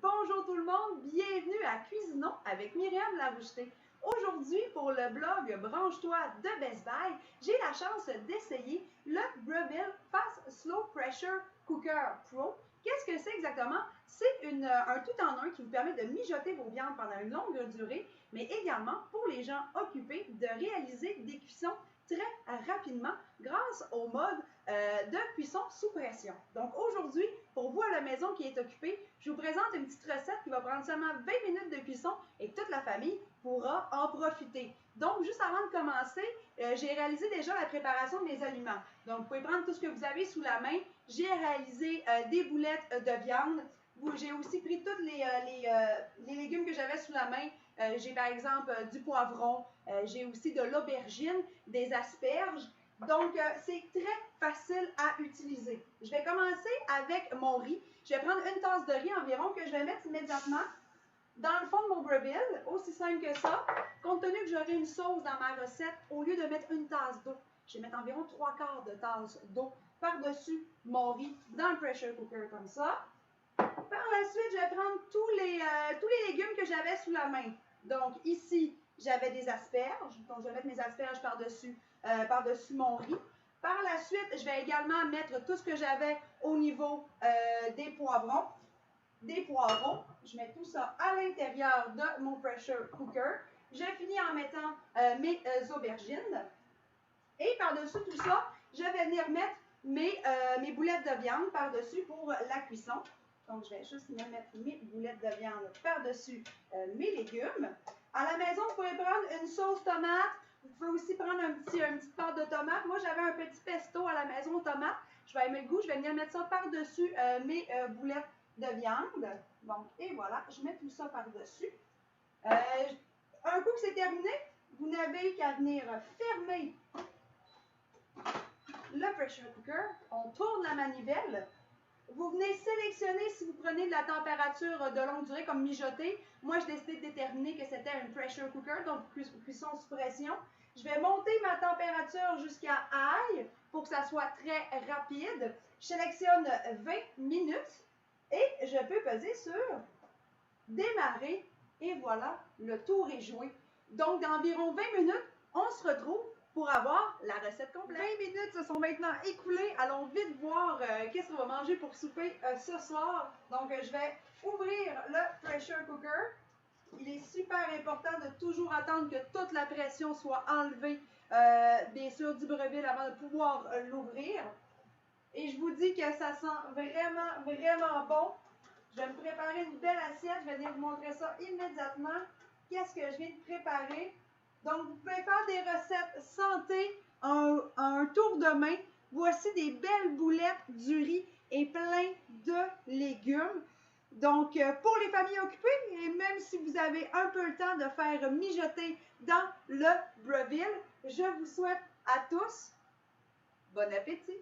Bonjour tout le monde, bienvenue à Cuisinons avec Myriam Laboucheté. Aujourd'hui, pour le blog Branche-toi de Best Buy, j'ai la chance d'essayer le Breville Fast Slow Pressure Cooker Pro. Qu'est-ce que c'est exactement? C'est un tout-en-un qui vous permet de mijoter vos viandes pendant une longue durée, mais également pour les gens occupés de réaliser des cuissons très rapidement grâce au mode de cuisson sous pression. Donc aujourd'hui, pour vous à la maison qui est occupée, je vous présente une petite recette qui va prendre seulement 20 minutes de cuisson et toute la famille pourra en profiter. Donc juste avant de commencer, j'ai réalisé déjà la préparation de mes aliments. Donc vous pouvez prendre tout ce que vous avez sous la main. J'ai réalisé des boulettes de viande. J'ai aussi pris tous les légumes que j'avais sous la main. J'ai par exemple du poivron, j'ai aussi de l'aubergine, des asperges. Donc, c'est très facile à utiliser. Je vais commencer avec mon riz. Je vais prendre une tasse de riz environ que je vais mettre immédiatement dans le fond de mon Breville, aussi simple que ça. Compte tenu que j'aurai une sauce dans ma recette, au lieu de mettre une tasse d'eau, je vais mettre environ 3/4 de tasse d'eau par-dessus mon riz dans le pressure cooker comme ça. Par la suite, je vais prendre tous les légumes que j'avais sous la main. Donc ici, j'avais des asperges, donc je vais mettre mes asperges par-dessus mon riz. Par la suite, je vais également mettre tout ce que j'avais au niveau des poivrons. Je mets tout ça à l'intérieur de mon pressure cooker. Je finis en mettant mes aubergines. Et par-dessus tout ça, je vais venir mettre mes boulettes de viande par-dessus pour la cuisson. Donc, je vais juste mettre mes boulettes de viande par-dessus mes légumes. À la maison, vous pouvez prendre une sauce tomate. Vous pouvez aussi prendre une petite pâte de tomate. Moi, j'avais un petit pesto à la maison tomate. Je vais aimer le goût. Je vais venir mettre ça par-dessus mes boulettes de viande. Donc, et voilà, je mets tout ça par-dessus. Un coup que c'est terminé, vous n'avez qu'à venir fermer le pressure cooker. On tourne la manivelle. Vous venez sélectionner si vous prenez de la température de longue durée comme mijoter. Moi, j'ai décidé de déterminer que c'était un pressure cooker, donc cuisson sous pression. Je vais monter ma température jusqu'à high pour que ça soit très rapide. Je sélectionne 20 minutes et je peux peser sur démarrer et voilà, le tour est joué. Donc, dans environ 20 minutes, on se retrouve pour avoir la recette complète. 20 minutes se sont maintenant écoulées. Allons vite voir qu'est-ce qu'on va manger pour souper ce soir. Donc, je vais ouvrir le pressure cooker. Il est super important de toujours attendre que toute la pression soit enlevée, bien sûr, du Breville avant de pouvoir l'ouvrir. Et je vous dis que ça sent vraiment, vraiment bon. Je vais me préparer une belle assiette. Je vais venir vous montrer ça immédiatement. Qu'est-ce que je viens de préparer? Donc, vous pouvez faire des recettes santé en un tour de main. Voici des belles boulettes du riz et plein de légumes. Donc, pour les familles occupées, et même si vous avez un peu le temps de faire mijoter dans le Breville, je vous souhaite à tous bon appétit!